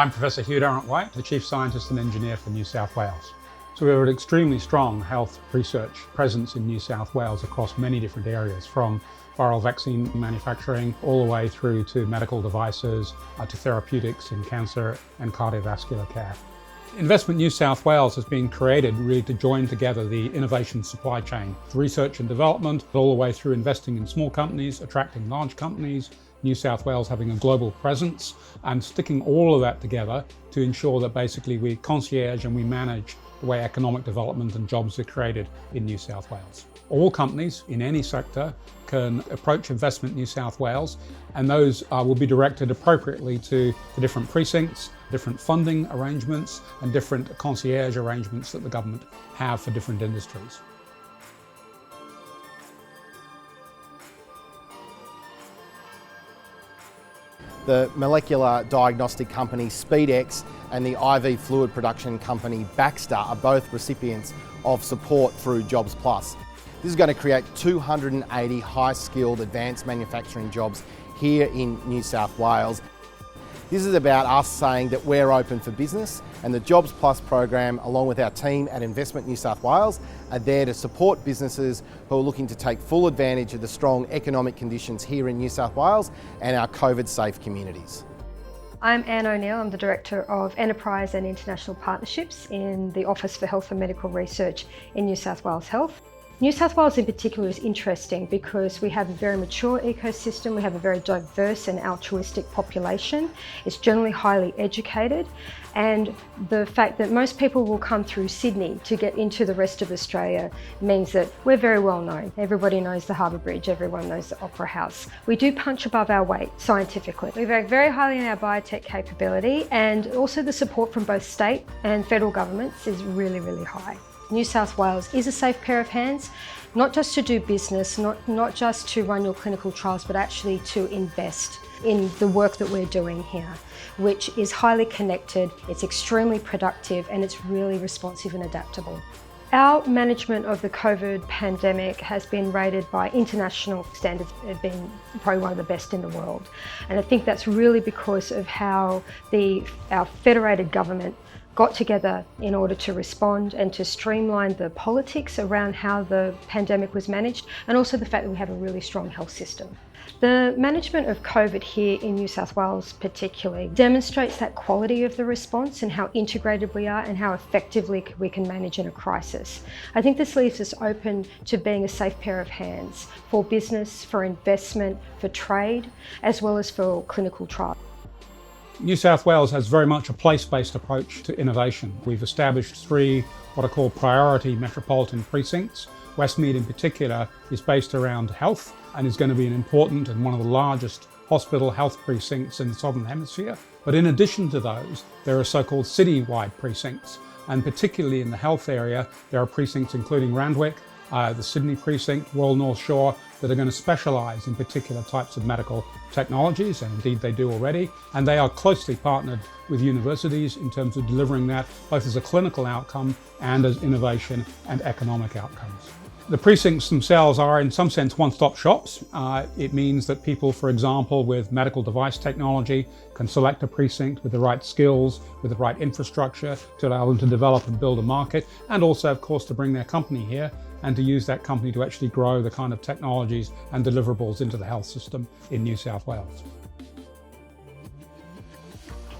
I'm Professor Hugh Darrant-White, the Chief Scientist and Engineer for New South Wales. So we have an extremely strong health research presence in New South Wales across many different areas, from viral vaccine manufacturing all the way through to medical devices, to therapeutics in cancer and cardiovascular care. Investment New South Wales has been created really to join together the innovation supply chain, research and development, all the way through investing in small companies, attracting large companies, New South Wales having a global presence, and sticking all of that together to ensure that basically we concierge and we manage the way economic development and jobs are created in New South Wales. All companies in any sector can approach Investment New South Wales, and those will be directed appropriately to the different precincts, different funding arrangements, and different concierge arrangements that the government have for different industries. The molecular diagnostic company SpeedX and the IV fluid production company Baxter are both recipients of support through Jobs Plus. This is going to create 280 high-skilled advanced manufacturing jobs here in New South Wales. This is about us saying that we're open for business, and the Jobs Plus program, along with our team at Investment New South Wales, are there to support businesses who are looking to take full advantage of the strong economic conditions here in New South Wales and our COVID-safe communities. I'm Anne O'Neill. I'm the Director of Enterprise and International Partnerships in the Office for Health and Medical Research in New South Wales Health. New South Wales in particular is interesting because we have a very mature ecosystem, we have a very diverse and altruistic population. It's generally highly educated, and the fact that most people will come through Sydney to get into the rest of Australia means that we're very well known. Everybody knows the Harbour Bridge, everyone knows the Opera House. We do punch above our weight scientifically. We rank very highly in our biotech capability, and also the support from both state and federal governments is really, really high. New South Wales is a safe pair of hands, not just to do business, not just to run your clinical trials, but actually to invest in the work that we're doing here, which is highly connected, it's extremely productive, and it's really responsive and adaptable. Our management of the COVID pandemic has been rated by international standards as being probably one of the best in the world. And I think that's really because of how our federated government got together in order to respond and to streamline the politics around how the pandemic was managed, and also the fact that we have a really strong health system. The management of COVID here in New South Wales particularly demonstrates that quality of the response and how integrated we are and how effectively we can manage in a crisis. I think this leaves us open to being a safe pair of hands for business, for investment, for trade, as well as for clinical trials. New South Wales has very much a place-based approach to innovation. We've established 3 what are called priority metropolitan precincts. Westmead in particular is based around health and is going to be an important and one of the largest hospital health precincts in the Southern Hemisphere. But in addition to those, there are so-called city-wide precincts, and particularly in the health area, there are precincts including Randwick, the Sydney precinct, Royal North Shore, that are going to specialise in particular types of medical technologies, and indeed they do already, and they are closely partnered with universities in terms of delivering that both as a clinical outcome and as innovation and economic outcomes. The precincts themselves are in some sense one-stop shops. It means that people, for example, with medical device technology can select a precinct with the right skills, with the right infrastructure to allow them to develop and build a market, and also of course to bring their company here and to use that company to actually grow the kind of technologies and deliverables into the health system in New South Wales.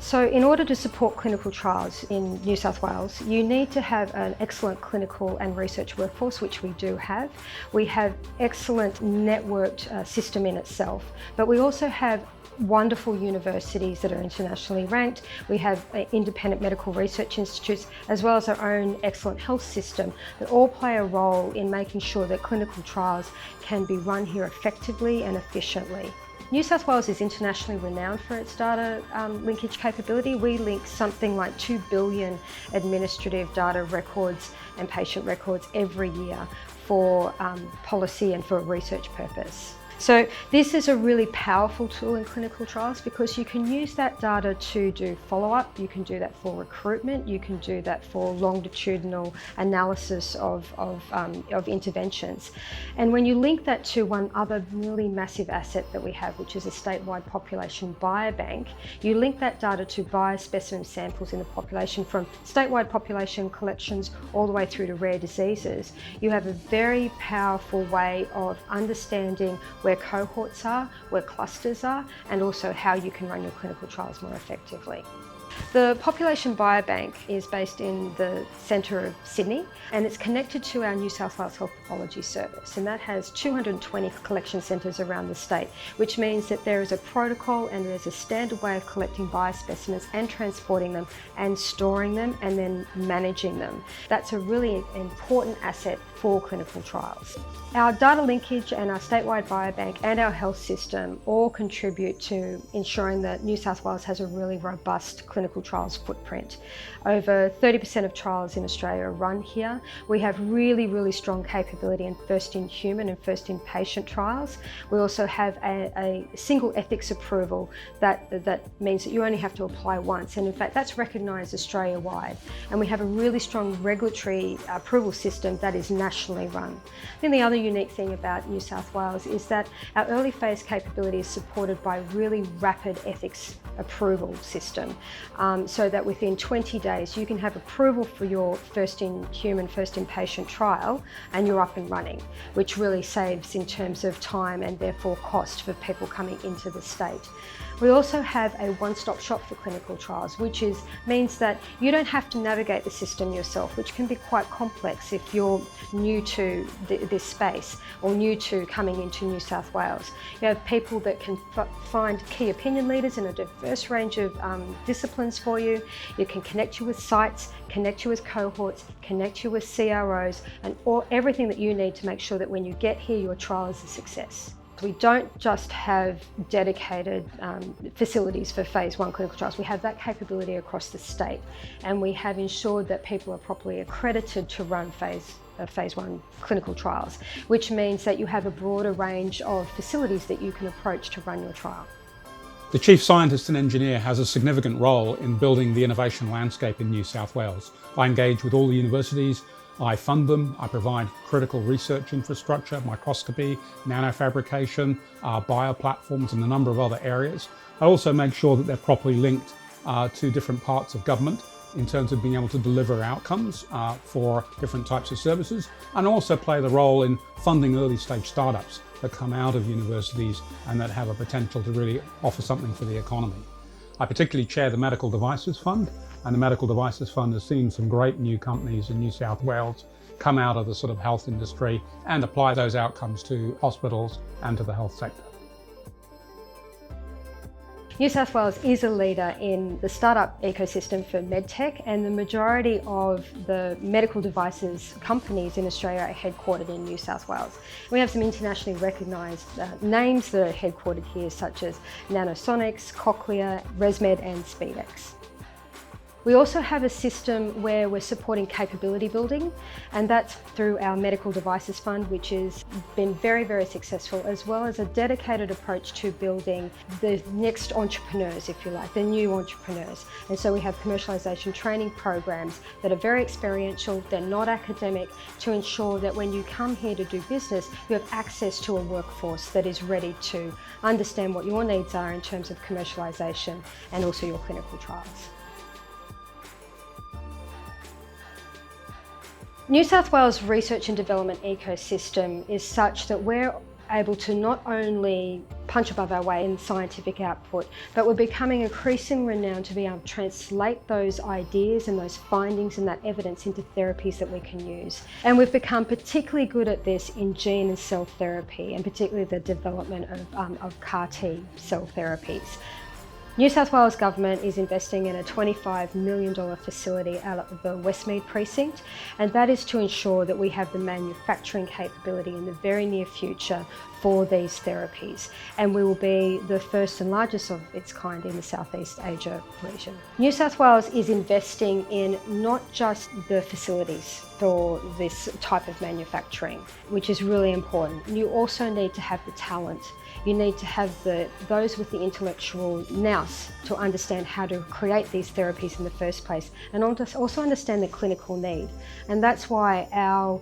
So in order to support clinical trials in New South Wales, you need to have an excellent clinical and research workforce, which we do have. We have excellent networked system in itself, but we also have wonderful universities that are internationally ranked. We have independent medical research institutes, as well as our own excellent health system that all play a role in making sure that clinical trials can be run here effectively and efficiently. New South Wales is internationally renowned for its data linkage capability. We link something like 2 billion administrative data records and patient records every year for policy and for a research purpose. So this is a really powerful tool in clinical trials because you can use that data to do follow-up, you can do that for recruitment, you can do that for longitudinal analysis of interventions. And when you link that to one other really massive asset that we have, which is a statewide population biobank, you link that data to biospecimen samples in the population from statewide population collections all the way through to rare diseases. You have a very powerful way of understanding where cohorts are, where clusters are, and also how you can run your clinical trials more effectively. The Population Biobank is based in the centre of Sydney and it's connected to our New South Wales Health Pathology Service, and that has 220 collection centres around the state, which means that there is a protocol and there's a standard way of collecting biospecimens and transporting them and storing them and then managing them. That's a really important asset for clinical trials. Our data linkage and our statewide biobank and our health system all contribute to ensuring that New South Wales has a really robust clinical trials footprint. Over 30% of trials in Australia are run here. We have really strong capability in first-in-human and first-in-patient trials. We also have a single ethics approval that means that you only have to apply once, and in fact that's recognised Australia-wide. And we have a really strong regulatory approval system that is nationally run. I think the other unique thing about New South Wales is that our early phase capability is supported by really rapid ethics approval system, so that within 20 days you can have approval for your first-in-human, first-in-patient trial and you're up and running, which really saves in terms of time and therefore cost for people coming into the state. We also have a one-stop shop for clinical trials, which means that you don't have to navigate the system yourself, which can be quite complex if you're new to this space or new to coming into New South Wales. You have people that can find key opinion leaders in a diverse range of disciplines for you. You can connect you with sites, connect you with cohorts, connect you with CROs, and everything that you need to make sure that when you get here, your trial is a success. We don't just have dedicated facilities for phase 1 clinical trials. We have that capability across the state, and we have ensured that people are properly accredited to run phase 1 clinical trials, which means that you have a broader range of facilities that you can approach to run your trial. The Chief Scientist and Engineer has a significant role in building the innovation landscape in New South Wales. I engage with all the universities, I fund them, I provide critical research infrastructure, microscopy, nanofabrication, bioplatforms and a number of other areas. I also make sure that they're properly linked to different parts of government in terms of being able to deliver outcomes for different types of services, and also play the role in funding early stage startups that come out of universities and that have a potential to really offer something for the economy. I particularly chair the Medical Devices Fund, and the Medical Devices Fund has seen some great new companies in New South Wales come out of the sort of health industry and apply those outcomes to hospitals and to the health sector. New South Wales is a leader in the startup ecosystem for medtech, and the majority of the medical devices companies in Australia are headquartered in New South Wales. We have some internationally recognised names that are headquartered here, such as Nanosonics, Cochlear, ResMed and SpeedX. We also have a system where we're supporting capability building, and that's through our Medical Devices Fund, which has been very successful, as well as a dedicated approach to building the next entrepreneurs, if you like, the new entrepreneurs. And so we have commercialisation training programs that are very experiential, they're not academic, to ensure that when you come here to do business, you have access to a workforce that is ready to understand what your needs are in terms of commercialisation and also your clinical trials. New South Wales research and development ecosystem is such that we're able to not only punch above our weight in scientific output, but we're becoming increasingly renowned to be able to translate those ideas and those findings and that evidence into therapies that we can use. And we've become particularly good at this in gene and cell therapy, and particularly the development of CAR T cell therapies. New South Wales Government is investing in a $25 million facility out of the Westmead precinct, and that is to ensure that we have the manufacturing capability in the very near future for these therapies, and we will be the first and largest of its kind in the Southeast Asia region. New South Wales is investing in not just the facilities for this type of manufacturing, which is really important. You also need to have the talent. You need to have those with the intellectual nous to understand how to create these therapies in the first place, and also understand the clinical need. And that's why our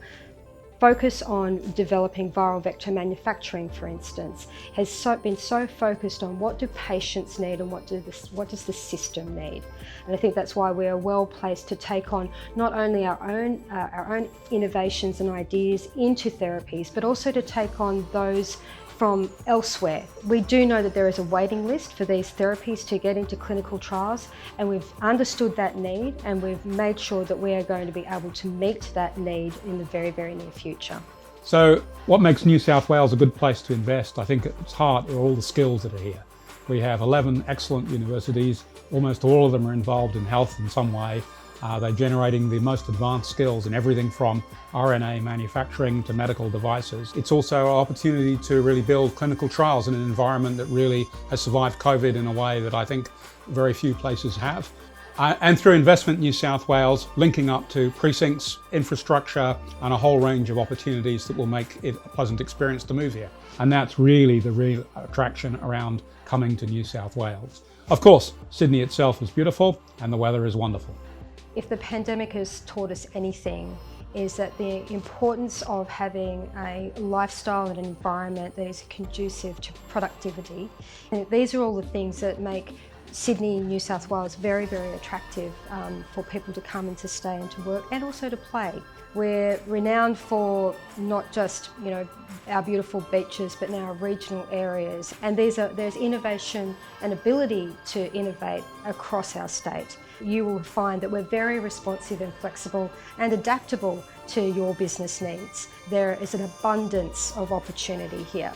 focus on developing viral vector manufacturing, for instance, has been so focused on what do patients need and what does the system need. And I think that's why we are well placed to take on not only our own innovations and ideas into therapies, but also to take on those from elsewhere. We do know that there is a waiting list for these therapies to get into clinical trials, and we've understood that need, and we've made sure that we are going to be able to meet that need in the very, very near future. So what makes New South Wales a good place to invest? I think at its heart are all the skills that are here. We have 11 excellent universities. Almost all of them are involved in health in some way. They're generating the most advanced skills in everything from RNA manufacturing to medical devices. It's also an opportunity to really build clinical trials in an environment that really has survived COVID in a way that I think very few places have. And through Investment New South Wales, linking up to precincts, infrastructure, and a whole range of opportunities that will make it a pleasant experience to move here. And that's really the real attraction around coming to New South Wales. Of course, Sydney itself is beautiful and the weather is wonderful. If the pandemic has taught us anything, is that the importance of having a lifestyle and an environment that is conducive to productivity. And these are all the things that make Sydney, New South Wales very, very attractive for people to come and to stay and to work and also to play. We're renowned for not just our beautiful beaches, but now our regional areas. And there's innovation and ability to innovate across our state. You will find that we're very responsive and flexible and adaptable to your business needs. There is an abundance of opportunity here.